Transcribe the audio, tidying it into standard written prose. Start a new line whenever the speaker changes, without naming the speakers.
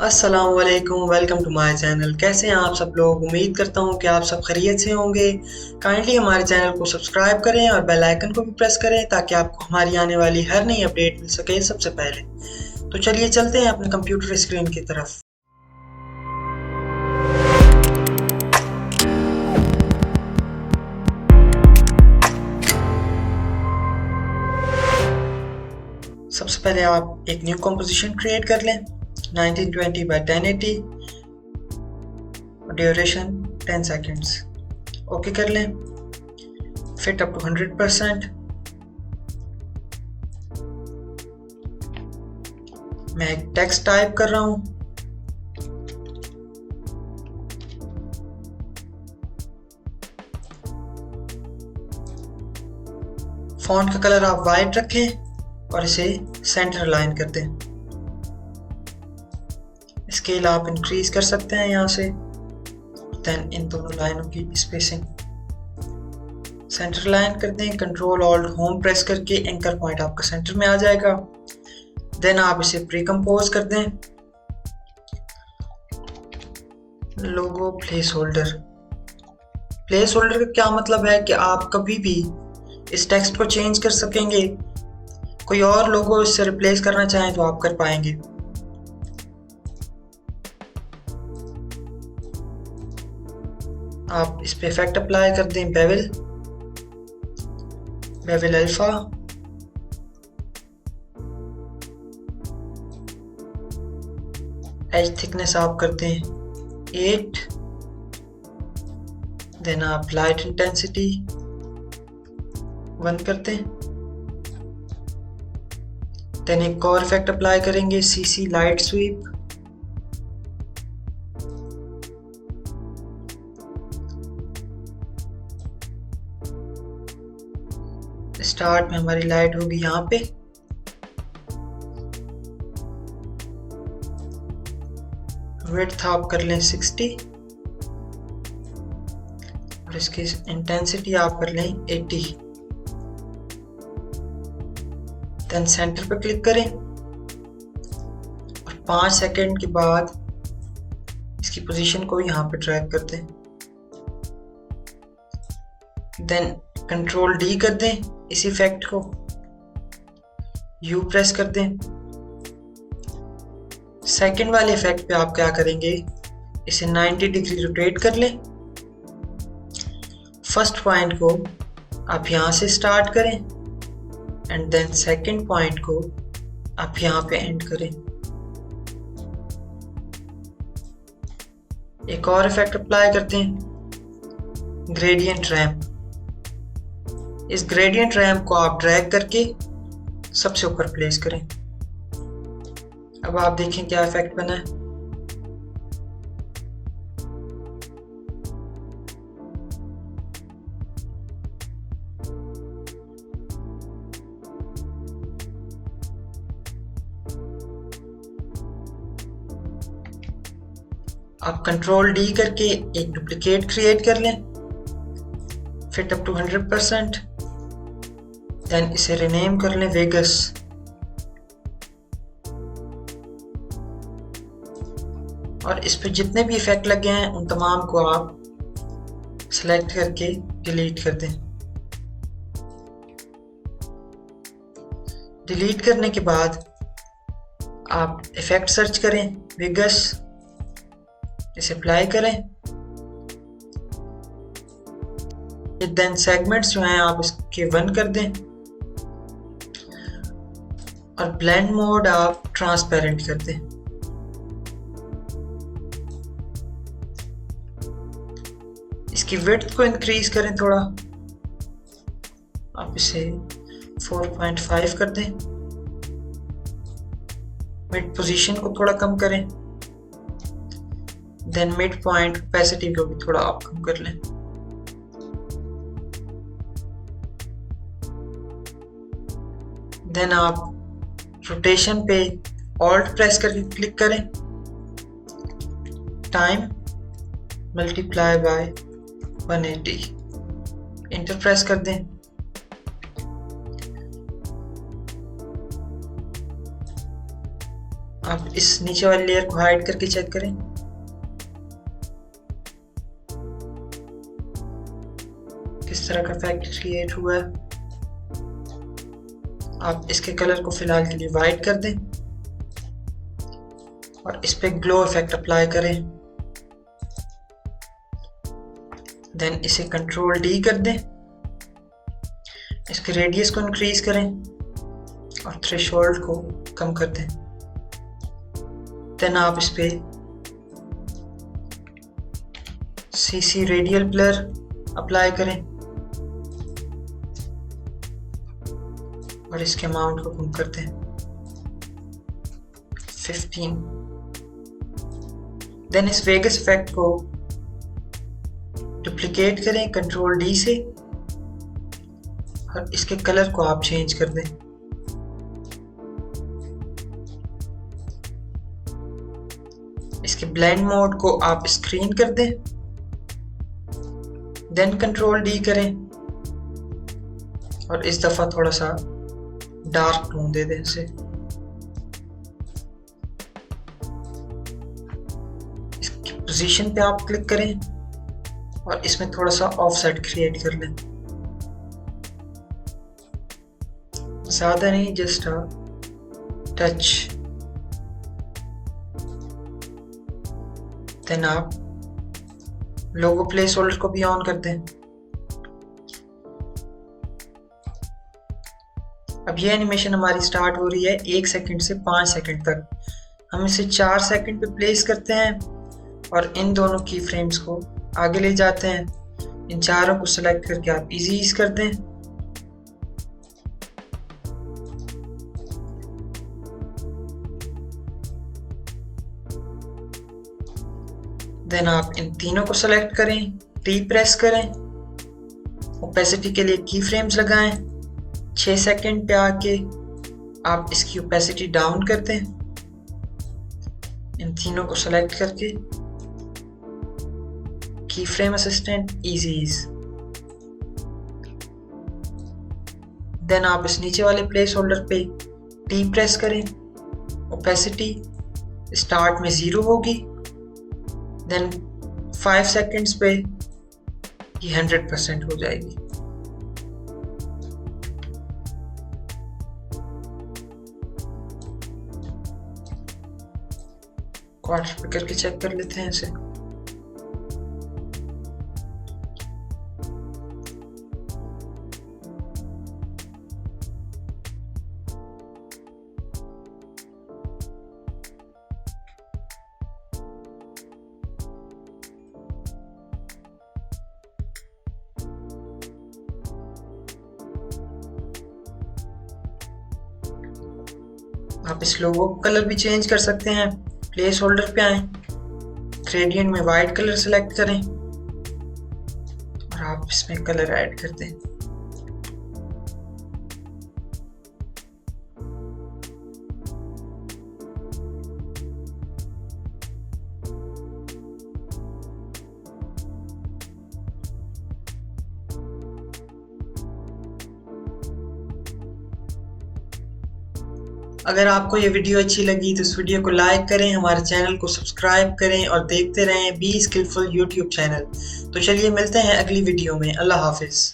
अस्सलामुअलैकुम, welcome to my channel. कैसे हैं आप सब लोग? उम्मीद करता हूं कि आप सब खैरियत से होंगे। काइंडली हमारे चैनल को सब्सक्राइब करें और बेल आइकन को भी प्रेस करें ताकि आपको हमारी आने वाली हर नई अपडेट मिल सके सबसे पहले। तो चलिए चलते हैं अपने कंप्यूटर स्क्रीन की तरफ। सबसे पहले आप एक न्यू कंपोजिशन क्रिएट कर लें। 1920 by 1080, ड्यूरेशन 10 सेकेंड्स। ओके कर लें। Fit up to 100%। मैं एक टेक्स्ट टाइप कर रहा हूं। फॉन्ट का कलर आप वाइट रखें और इसे सेंटर लाइन कर दें। स्केल आप इंक्रीज कर सकते हैं यहाँ से। देन इन दोनों लाइनों की स्पेसिंग सेंटर लाइन कर दें। कंट्रोल ऑल्ट होम प्रेस करके एंकर पॉइंट आपका सेंटर में आ जाएगा। देन आप इसे प्री कंपोज कर दें। लोगो प्लेस होल्डर। प्लेस होल्डर का क्या मतलब है कि आप कभी भी इस टेक्स्ट को चेंज कर सकेंगे। कोई और लोगो इससे रिप्लेस करना चाहें तो आप कर पाएंगे। आप इस पे इफेक्ट अप्लाई कर दें। Bevel alpha. एज थिकनेस आप कर दें 8। देन आप लाइट इंटेंसिटी 1 कर दें। देन एक और इफेक्ट अप्लाई करेंगे, सीसी लाइट स्वीप। स्टार्ट में हमारी लाइट होगी यहाँ पे। विड्थ आप कर लें 60 और इसकी इंटेंसिटी आप कर लें 80। देन सेंटर पर क्लिक करें और 5 सेकंड के बाद इसकी पोजीशन को यहाँ पे ड्रैग कर दें। देन कंट्रोल डी कर दें इस इफेक्ट को, यू प्रेस कर दें। सेकंड वाले इफेक्ट पे आप क्या करेंगे, इसे 90 डिग्री रोटेट कर लें। फर्स्ट पॉइंट को आप यहां से स्टार्ट करें एंड देन सेकंड पॉइंट को आप यहां पे एंड करें। एक और इफेक्ट अप्लाई करते हैं, ग्रेडियंट रैंप। इस ग्रेडियंट रैंप को आप ड्रैग करके सबसे ऊपर प्लेस करें। अब आप देखें क्या इफेक्ट बना है। आप कंट्रोल डी करके एक डुप्लीकेट क्रिएट कर लें। Fit up to 100%। देन इसे रिनेम कर लें वेगस। और इस पे जितने भी इफेक्ट लगे हैं उन तमाम को आप सेलेक्ट करके डिलीट कर दें। डिलीट करने के बाद आप इफेक्ट सर्च करें, वेगस, इसे अप्लाई करें। देन सेगमेंट्स जो हैं आप इसके 1 कर दें और ब्लेंड मोड आप ट्रांसपेरेंट कर दें। इसकी विड्थ को इंक्रीज करें थोड़ा, आप इसे 4.5 कर दें। मिड पोजीशन को थोड़ा कम करें। देन मिड पॉइंट ओपेसिटी को भी थोड़ा आप कम कर लें। देन आप रोटेशन पे ऑल्ट प्रेस करके क्लिक करें। Time multiply by 180, enter press कर दें। आप इस नीचे वाली लेयर को हाइड करके चेक करें। किस तरह का इफेक्ट क्रिएट हुआ है। आप इसके कलर को फिलहाल के लिए वाइट कर दें और इस पे ग्लो इफेक्ट अप्लाई करें। देन इसे कंट्रोल डी कर दें, इसके रेडियस को इंक्रीज करें और थ्रेशोल्ड को कम कर दें। देन आप इस पे सीसी रेडियल ब्लर अप्लाई करें और इसके अमाउंट को कम कर दें 15। देन इस वेगस इफेक्ट को डुप्लीकेट करें कंट्रोल डी से और इसके कलर को आप चेंज कर दें। इसके ब्लेंड मोड को आप स्क्रीन कर दें। देन कंट्रोल डी करें और इस दफा थोड़ा सा डार्क टोन दे दें इसे। इसकी पोजीशन पे आप क्लिक करें और इसमें थोड़ा सा ऑफसेट क्रिएट कर लें, ज्यादा नहीं, जस्ट अ टच। देन आप लोगो प्लेस होल्डर को भी ऑन कर दें। अब ये एनिमेशन हमारी स्टार्ट हो रही है 1 सेकंड से 5 सेकंड तक। हम इसे 4 सेकंड पे प्लेस करते हैं और इन दोनों की फ्रेम्स को आगे ले जाते हैं। इन चारों को सिलेक्ट करके आप इजी ईज कर दें। देन आप इन तीनों को सिलेक्ट करें, टी प्रेस करें, ओपेसिटी के लिए की फ्रेम्स लगाएं। 6 सेकंड पे आके आप इसकी ओपेसिटी डाउन कर दें। इन तीनों को सिलेक्ट करके key frame assistant easy ease. Then आप इस नीचे वाले प्लेस होल्डर पे टी प्रेस करें, ओपेसिटी स्टार्ट में 0 होगी। देन 5 सेकंड्स पे ये 100% हो जाएगी। क्वार्टर पे करके चेक कर लेते हैं इसे। आप इस लोगो का कलर भी चेंज कर सकते हैं। प्लेस होल्डर पे आए, ग्रेडियंट में वाइट कलर सेलेक्ट करें और आप इसमें कलर ऐड कर दें। अगर आपको ये वीडियो अच्छी लगी तो इस वीडियो को लाइक करें, हमारे चैनल को सब्सक्राइब करें और देखते रहें बी स्किलफुल यूट्यूब चैनल। तो चलिए मिलते हैं अगली वीडियो में। अल्लाह हाफिज।